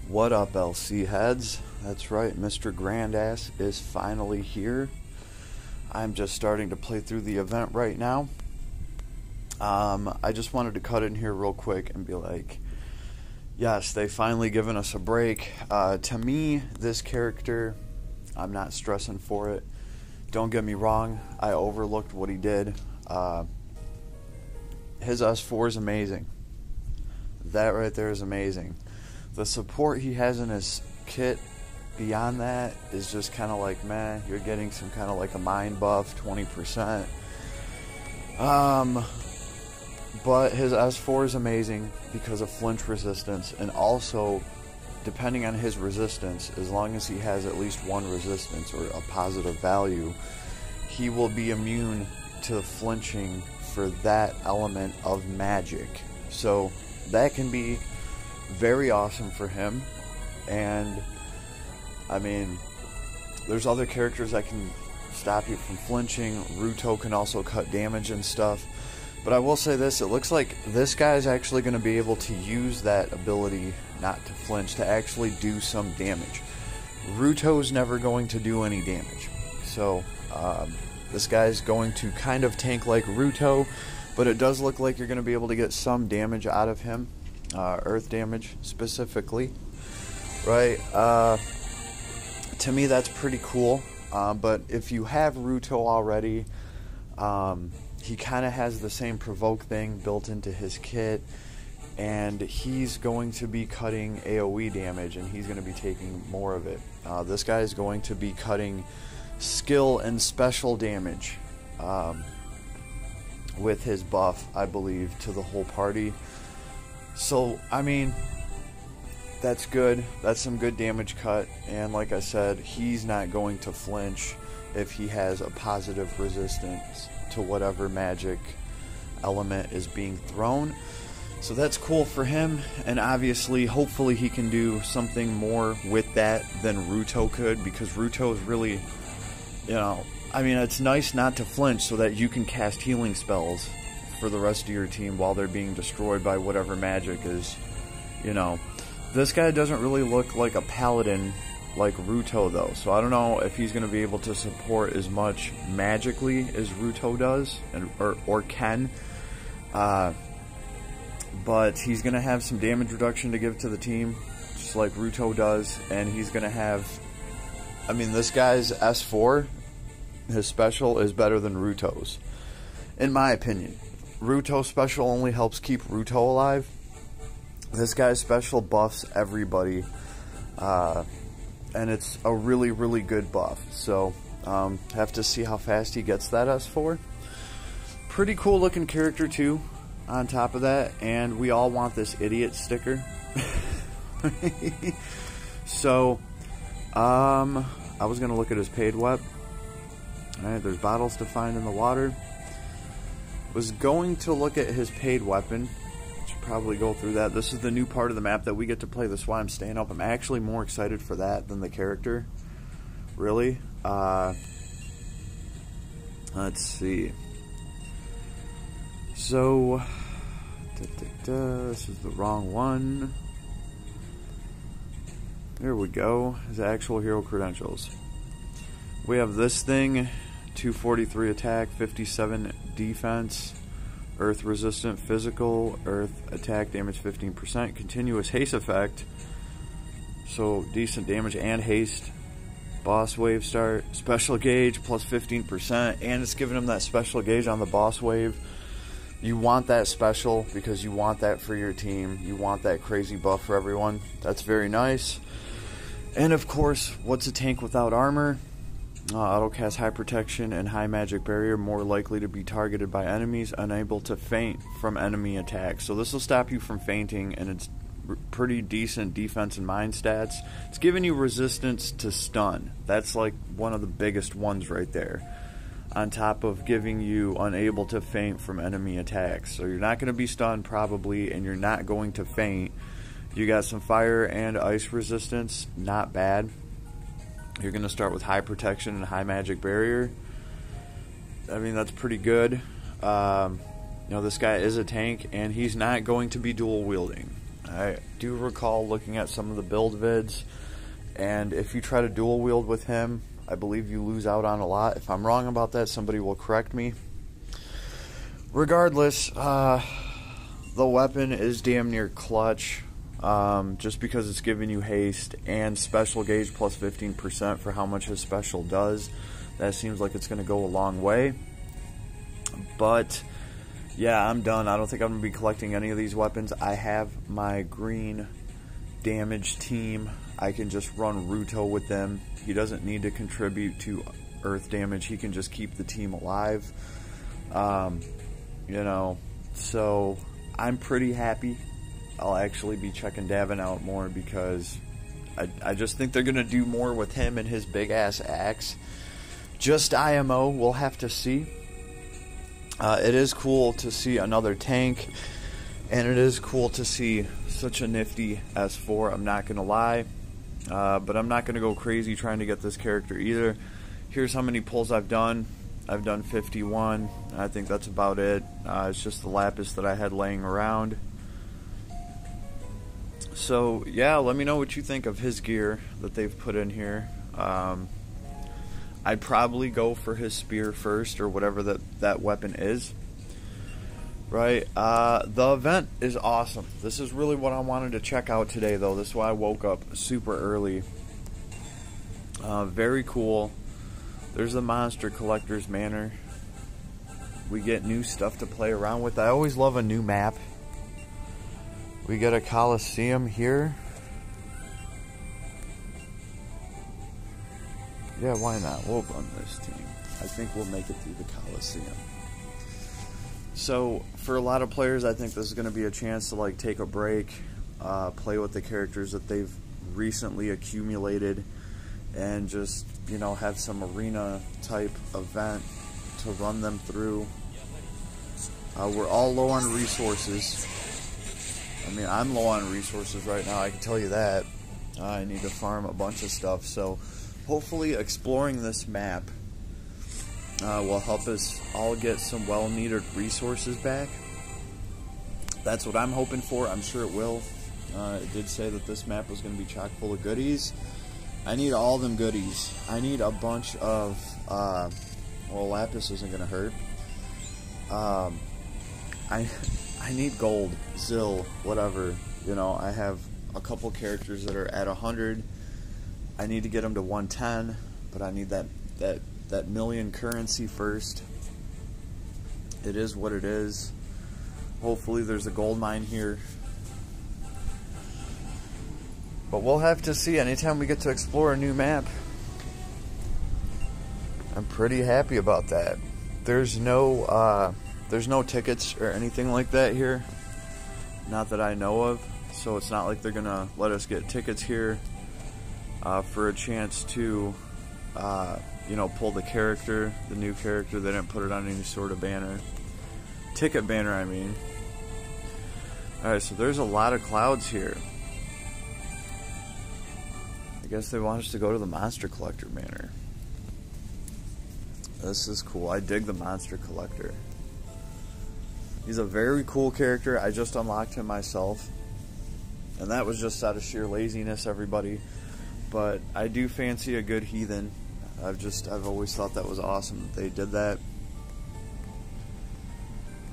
What up, LC heads? That's right, Mr. Grandass is finally here. I'm just starting to play through the event right now. I just wanted to cut in here real quick and be like, yes, they finally given us a break. To me, this character, I'm not stressing for it. Don't get me wrong, I overlooked what he did. His S4 is amazing. That right there is amazing. The support he has in his kit beyond that is just kind of like, meh, you're getting some kind of like a mind buff, 20%. But his S4 is amazing because of flinch resistance, and also, depending on his resistance, as long as he has at least one resistance or a positive value, he will be immune to flinching for that element of magic. So that can be very awesome for him. And I mean, there's other characters that can stop you from flinching. Ruto can also cut damage and stuff. But I will say this, it looks like this guy is actually going to be able to use that ability not to flinch to actually do some damage. Ruto's never going to do any damage. So this guy's going to kind of tank like Ruto, but it does look like you're going to be able to get some damage out of him. Earth damage specifically, right? To me, that's pretty cool. But if you have Ruto already, he kind of has the same provoke thing built into his kit, and he's going to be cutting AoE damage, and he's going to be taking more of it. This guy is going to be cutting skill and special damage with his buff, I believe, to the whole party. So, I mean, that's good. That's some good damage cut. And like I said, he's not going to flinch if he has a positive resistance to whatever magic element is being thrown. So that's cool for him. And obviously, hopefully he can do something more with that than Ruto could, because Ruto is really, you know, I mean, it's nice not to flinch so that you can cast healing spells for the rest of your team while they're being destroyed by whatever magic is, you know. This guy doesn't really look like a paladin like Ruto, though, so I don't know if he's going to be able to support as much magically as Ruto does, or can. But he's going to have some damage reduction to give to the team, just like Ruto does, and he's going to have, I mean, this guy's S4, his special, is better than Ruto's, in my opinion. Ruto's special only helps keep Ruto alive. This guy's special buffs everybody, and it's a really, really good buff. So, have to see how fast he gets that S4. Pretty cool looking character too, on top of that, and we all want this idiot sticker. So, I was going to look at his paid web. Alright, there's bottles to find in the water. Was going to look at his paid weapon. Should probably go through that. This is the new part of the map that we get to play. That's why I'm staying up. I'm actually more excited for that than the character. Really. Let's see. So, this is the wrong one. There we go. His actual hero credentials. We have this thing. 243 attack, 57 defense, earth resistant physical, earth attack damage 15%, continuous haste effect, so decent damage and haste, boss wave start, special gauge plus 15%, and it's giving him that special gauge on the boss wave. You want that special because you want that for your team. You want that crazy buff for everyone. That's very nice. And of course, what's a tank without armor? Auto cast high protection and high magic barrier, more likely to be targeted by enemies, unable to feint from enemy attacks. So this will stop you from fainting, and it's pretty decent defense and mind stats. It's giving you resistance to stun. That's like one of the biggest ones right there. On top of giving you unable to feint from enemy attacks. So you're not going to be stunned probably, and you're not going to feint. You got some fire and ice resistance, not bad. You're going to start with high protection and high magic barrier. I mean, that's pretty good. You know, this guy is a tank, and he's not going to be dual wielding. I do recall looking at some of the build vids, and if you try to dual wield with him, I believe you lose out on a lot. If I'm wrong about that, somebody will correct me. Regardless, the weapon is damn near clutch, just because it's giving you haste and special gauge plus 15% for how much his special does. That seems like it's going to go a long way. But yeah, I'm done. I don't think I'm going to be collecting any of these weapons. I have my green damage team. I can just run Ruto with them. He doesn't need to contribute to earth damage. He can just keep the team alive. You know, so I'm pretty happy. I'll actually be checking Davin out more because I just think they're going to do more with him and his big-ass axe. Just IMO, we'll have to see. It is cool to see another tank, and it is cool to see such a nifty S4, I'm not going to lie. But I'm not going to go crazy trying to get this character either. Here's how many pulls I've done. I've done 51. I think that's about it. It's just the lapis that I had laying around. So, yeah, let me know what you think of his gear that they've put in here. I'd probably go for his spear first, or whatever that weapon is. Right, the event is awesome. This is really what I wanted to check out today, though. This is why I woke up super early. Very cool. There's the Monster Collector's Manor. We get new stuff to play around with. I always love a new map. We get a Coliseum here. Yeah, why not? We'll run this team. I think we'll make it through the Coliseum. So, for a lot of players, I think this is going to be a chance to like take a break, play with the characters that they've recently accumulated, and just, you know, have some arena type event to run them through. We're all low on resources. I mean, I'm low on resources right now, I can tell you that. I need to farm a bunch of stuff, so hopefully exploring this map will help us all get some well-needed resources back. That's what I'm hoping for. I'm sure it will. It did say that this map was going to be chock full of goodies. I need all them goodies. I need a bunch of, well, lapis isn't going to hurt. I need gold, zil, whatever. You know, I have a couple characters that are at 100. I need to get them to 110, but I need that million currency first. It is what it is. Hopefully there's a gold mine here. But we'll have to see. Anytime we get to explore a new map, I'm pretty happy about that. There's no tickets or anything like that here. Not that I know of. So it's not like they're gonna let us get tickets here for a chance to you know, pull the character, the new character. They didn't put it on any sort of banner. Ticket banner, I mean. Alright, so there's a lot of clouds here. I guess they want us to go to the Monster Collector Manor. This is cool. I dig the Monster Collector. He's a very cool character. I just unlocked him myself. And that was just out of sheer laziness, everybody. But I do fancy a good heathen. I've always thought that was awesome that they did that.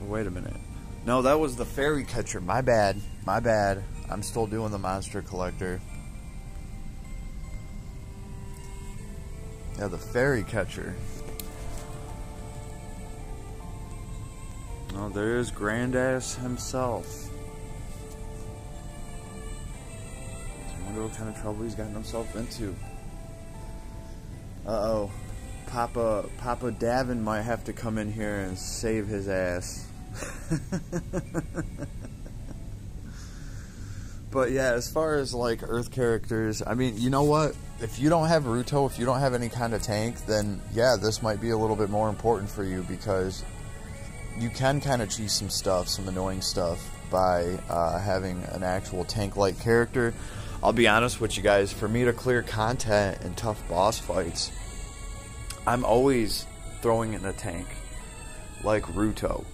Oh, wait a minute. No, that was the fairy catcher. My bad. My bad. I'm still doing the Monster Collector. Yeah, the fairy catcher. Oh, there's Grandass himself. I wonder what kind of trouble he's gotten himself into. Uh-oh. Papa Davin might have to come in here and save his ass. But yeah, as far as like Earth characters, I mean, you know what? If you don't have Ruto, if you don't have any kind of tank, then yeah, this might be a little bit more important for you, because you can kind of cheese some stuff, some annoying stuff, by having an actual tank-like character. I'll be honest with you guys, for me to clear content in tough boss fights, I'm always throwing in a tank, like Ruto.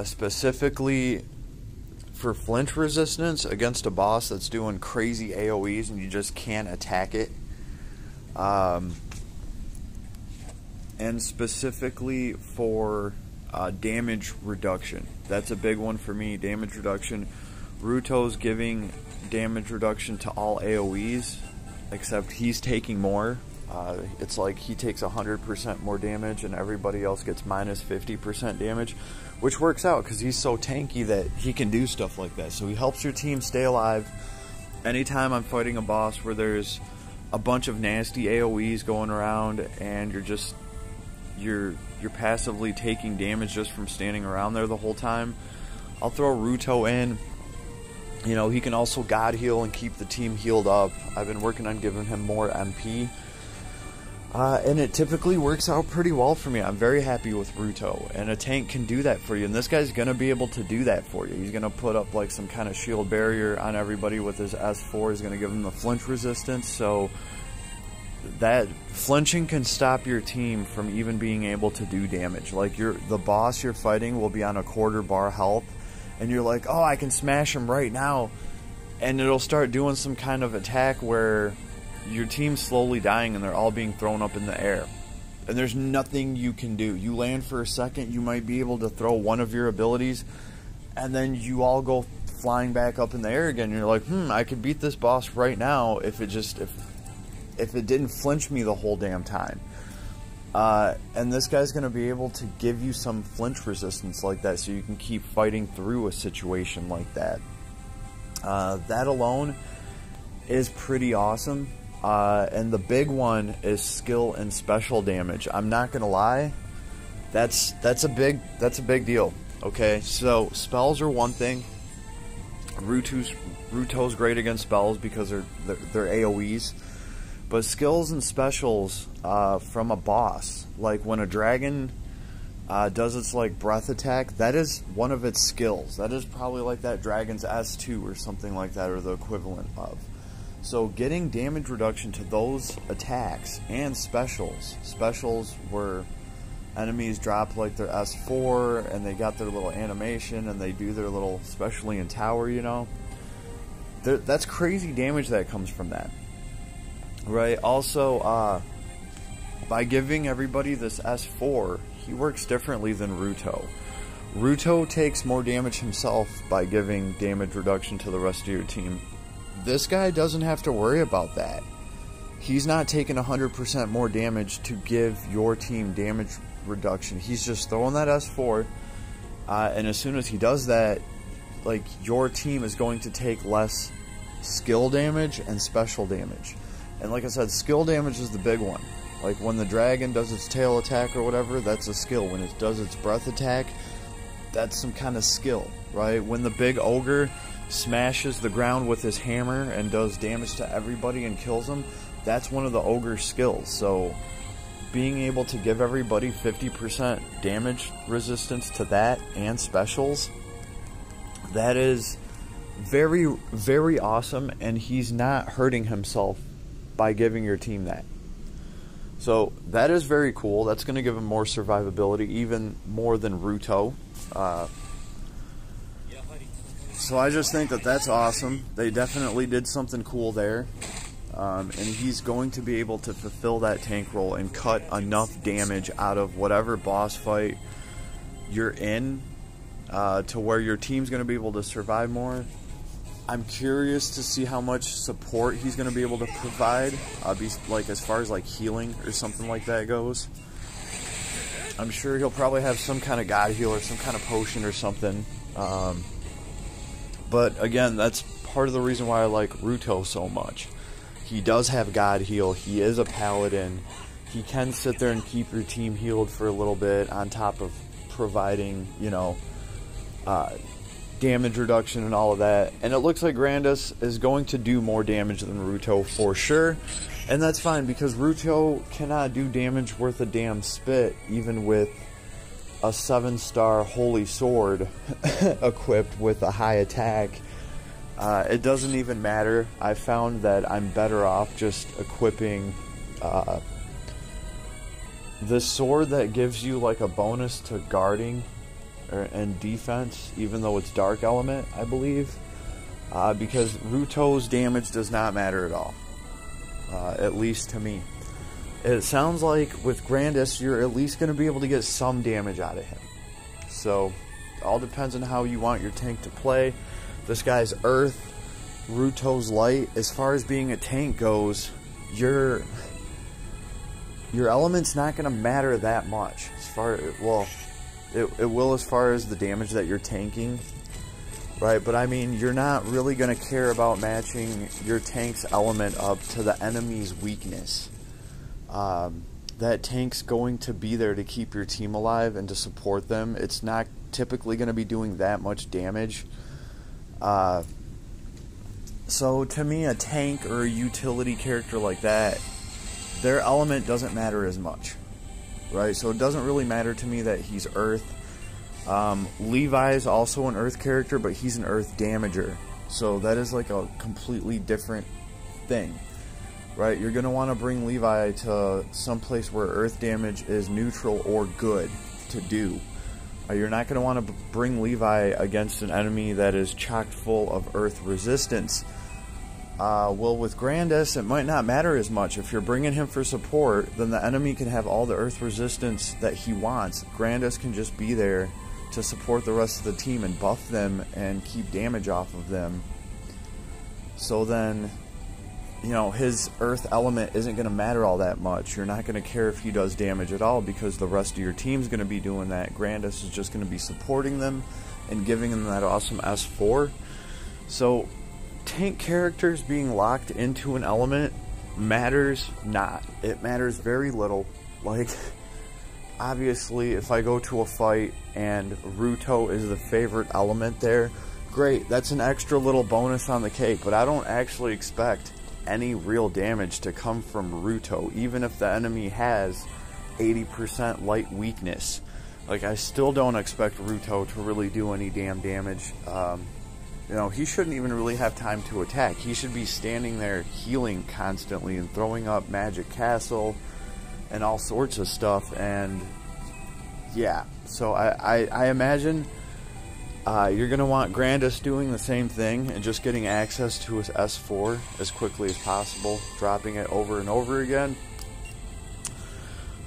Specifically, for flinch resistance against a boss that's doing crazy AoEs and you just can't attack it. And specifically for damage reduction. That's a big one for me, damage reduction. Ruto's giving damage reduction to all AoEs, except he's taking more. It's like he takes 100% more damage and everybody else gets minus 50% damage, which works out because he's so tanky that he can do stuff like that. So he helps your team stay alive. Anytime I'm fighting a boss where there's a bunch of nasty AoEs going around and you're passively taking damage just from standing around there the whole time, I'll throw Ruto in. You know, he can also God heal and keep the team healed up. I've been working on giving him more MP. And it typically works out pretty well for me. I'm very happy with Ruto. And a tank can do that for you. And this guy's going to be able to do that for you. He's going to put up like some kind of shield barrier on everybody with his S4. He's going to give them the flinch resistance. So that flinching can stop your team from even being able to do damage. Like the boss you're fighting will be on a quarter bar health. And you're like, oh, I can smash him right now. And it'll start doing some kind of attack where your team's slowly dying and they're all being thrown up in the air. And there's nothing you can do. You land for a second, you might be able to throw one of your abilities, and then you all go flying back up in the air again. You're like, I could beat this boss right now if it didn't flinch me the whole damn time. And this guy's going to be able to give you some flinch resistance like that so you can keep fighting through a situation like that. That alone is pretty awesome. And the big one is skill and special damage. I'm not gonna lie, that's a big deal. Okay, so spells are one thing. Ruto's great against spells because they're AoEs, but skills and specials from a boss, like when a dragon does its like breath attack, that is one of its skills. That is probably like that dragon's S2 or something like that, or the equivalent of. So getting damage reduction to those attacks and specials where enemies drop like their S4 and they got their little animation and they do their little, especially in tower, you know, that's crazy damage that comes from that, right? Also, by giving everybody this S4, he works differently than Ruto. Ruto takes more damage himself by giving damage reduction to the rest of your team. This guy doesn't have to worry about that. He's not taking 100% more damage to give your team damage reduction. He's just throwing that S4, and as soon as he does that, like, your team is going to take less skill damage and special damage. And like I said, skill damage is the big one. Like when the dragon does its tail attack or whatever, that's a skill. When it does its breath attack, that's some kind of skill, right? When the big ogre smashes the ground with his hammer and does damage to everybody and kills them, that's one of the ogre's skills. So being able to give everybody 50% damage resistance to that and specials, that is very, very awesome, and he's not hurting himself by giving your team that. So that is very cool. That's going to give him more survivability, even more than Ruto. So I just think that that's awesome. They definitely did something cool there. And he's going to be able to fulfill that tank role and cut enough damage out of whatever boss fight you're in to where your team's going to be able to survive more. I'm curious to see how much support he's going to be able to provide, like as far as like healing or something like that goes. I'm sure he'll probably have some kind of God heal or some kind of potion or something. But again, that's part of the reason why I like Ruto so much. He does have God heal. He is a paladin. He can sit there and keep your team healed for a little bit on top of providing, you know, damage reduction and all of that. And it looks like Granadas is going to do more damage than Ruto for sure. And that's fine, because Ruto cannot do damage worth a damn spit, even with a 7-star holy sword equipped with a high attack. It doesn't even matter. I found that I'm better off just equipping the sword that gives you like a bonus to guarding and defense, even though it's dark element, I believe, because Ruto's damage does not matter at all, at least to me. It sounds like with Granadas, you're at least going to be able to get some damage out of him. So, all depends on how you want your tank to play. This guy's Earth, Ruto's Light. As far as being a tank goes, your element's not going to matter that much. As far, well, it will as far as the damage that you're tanking, right? But I mean, you're not really going to care about matching your tank's element up to the enemy's weakness. That tank's going to be there to keep your team alive and to support them. It's not typically going to be doing that much damage. So to me, a tank or a utility character like that, their element doesn't matter as much, right? So it doesn't really matter to me that he's Earth. Levi is also an Earth character, but he's an Earth damager. So that is like a completely different thing, right? You're going to want to bring Levi to some place where Earth damage is neutral or good to do. You're not going to want to bring Levi against an enemy that is chock full of Earth resistance. Well, with Granadas, it might not matter as much. If you're bringing him for support, then the enemy can have all the Earth resistance that he wants. Granadas can just be there to support the rest of the team and buff them and keep damage off of them. So then, you know, his Earth element isn't going to matter all that much. You're not going to care if he does damage at all because the rest of your team's going to be doing that. Granadas is just going to be supporting them and giving them that awesome S4. So tank characters being locked into an element matters not. It matters very little. Like, obviously, if I go to a fight and Ruto is the favorite element there, great, that's an extra little bonus on the cake, but I don't actually expect any real damage to come from Ruto, even if the enemy has 80% light weakness. Like, I still don't expect Ruto to really do any damn damage. You know, he shouldn't even really have time to attack. He should be standing there healing constantly and throwing up Magic Castle and all sorts of stuff. And yeah, so I imagine you're going to want Granadas doing the same thing and just getting access to his S4 as quickly as possible, dropping it over and over again.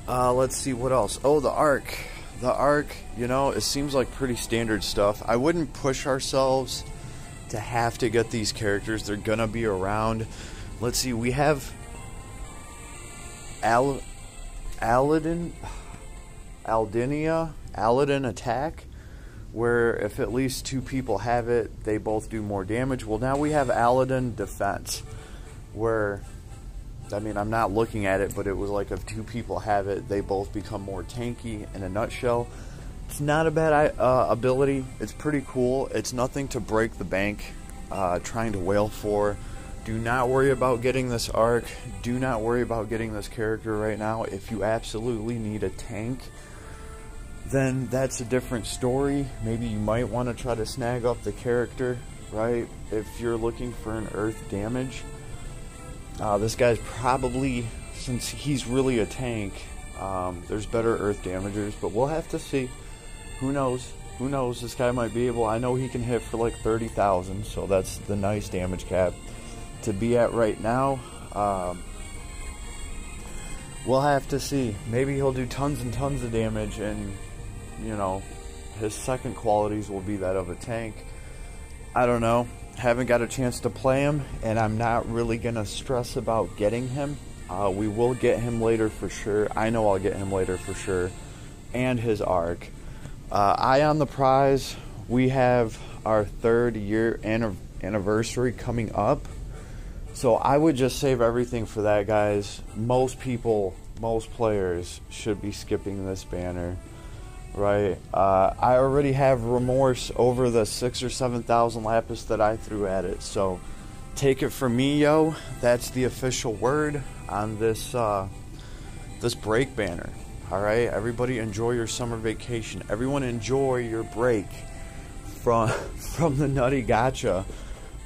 Let's see what else. Oh, the Arc. The Arc, you know, it seems like pretty standard stuff. I wouldn't push ourselves to have to get these characters. They're going to be around. Let's see, we have Aladdin Attack, where if at least 2 people have it, they both do more damage. Well, now we have Aladdin Defense, where, I mean, I'm not looking at it, but it was like if 2 people have it, they both become more tanky in a nutshell. It's not a bad ability. It's pretty cool. It's nothing to break the bank trying to wail for. Do not worry about getting this Arc. Do not worry about getting this character right now. If you absolutely need a tank, then that's a different story. Maybe you might want to try to snag up the character, right? If you're looking for an Earth damage. This guy's probably, since he's really a tank, there's better Earth damagers, but we'll have to see. Who knows? Who knows? This guy might be able... I know he can hit for like 30,000, so that's the nice damage cap to be at right now. We'll have to see. Maybe he'll do tons and tons of damage, and, you know, his second qualities will be that of a tank. I don't know. Haven't got a chance to play him, and I'm not really going to stress about getting him. We will get him later for sure. I know I'll get him later for sure. And his Arc. Eye on the prize. We have our 3rd year anniversary coming up. So I would just save everything for that, guys. Most people, most players should be skipping this banner, right? I already have remorse over the 6,000 or 7,000 lapis that I threw at it. So take it from me, yo. That's the official word on this this break banner. All right, everybody enjoy your summer vacation. Everyone enjoy your break from the nutty gacha,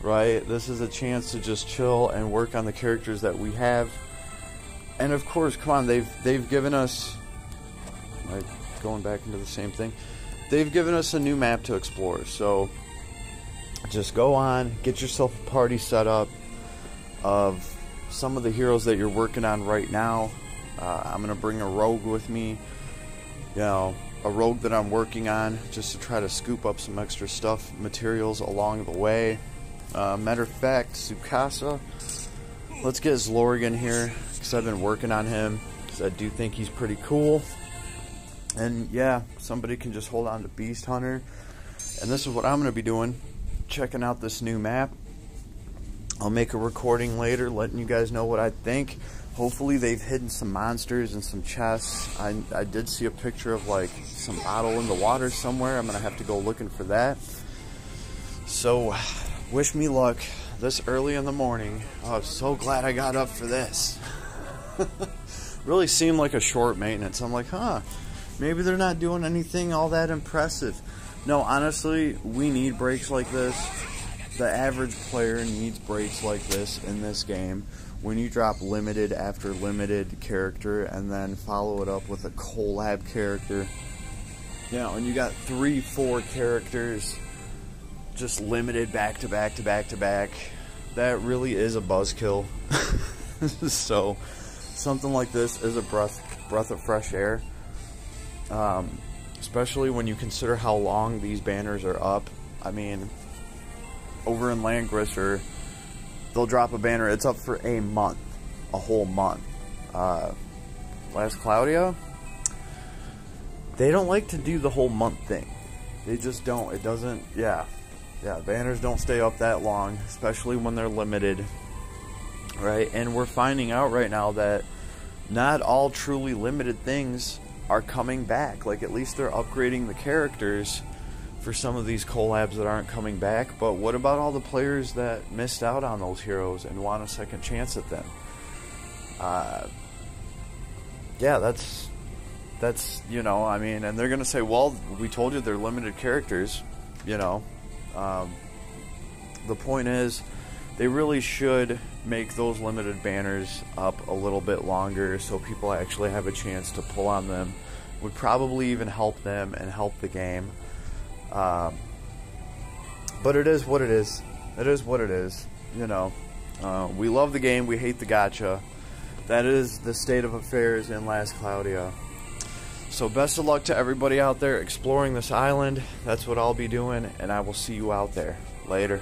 right? This is a chance to just chill and work on the characters that we have. And of course, come on, they've given us, like, going back into the same thing. they've given us a new map to explore. So just go on, get yourself a party set up of some of the heroes that you're working on right now. I'm going to bring a rogue with me, you know, a rogue that I'm working on, just to try to scoop up some extra stuff, materials along the way. Matter of fact, Tsukasa, let's get Zlorigan here, because I've been working on him, because I do think he's pretty cool. And yeah, somebody can just hold on to Beast Hunter. And this is what I'm going to be doing, checking out this new map. I'll make a recording later letting you guys know what I think. Hopefully they've hidden some monsters and some chests. I did see a picture of like some bottle in the water somewhere. I'm going to have to go looking for that. So wish me luck this early in the morning. Oh, I'm so glad I got up for this. Really seemed like a short maintenance. I'm like, huh, maybe they're not doing anything all that impressive. No, honestly, we need breaks like this. The average player needs breaks like this in this game. When you drop limited after limited character and then follow it up with a collab character, you know, and you got 3-4 characters just limited back to back to back to back, that really is a buzzkill. So something like this is a breath of fresh air, especially when you consider how long these banners are up. I mean, over in Landgrisser, they'll drop a banner, it's up for a month, a whole month. Last Cloudia, they don't like to do the whole month thing. They just don't. It doesn't, yeah, banners don't stay up that long, especially when they're limited, right? And we're finding out right now that not all truly limited things are coming back. Like, at least they're upgrading the characters for some of these collabs that aren't coming back. But what about all the players that missed out on those heroes and want a second chance at them? Yeah, that's you know, I mean, and they're gonna say, well, we told you they're limited characters, you know. The point is, they really should make those limited banners up a little bit longer so people actually have a chance to pull on them. Would probably even help them and help the game. But it is what it is. It is what it is. You know, we love the game. We hate the gacha. That is the state of affairs in Last Cloudia. So best of luck to everybody out there exploring this island. That's what I'll be doing, and I will see you out there. Later.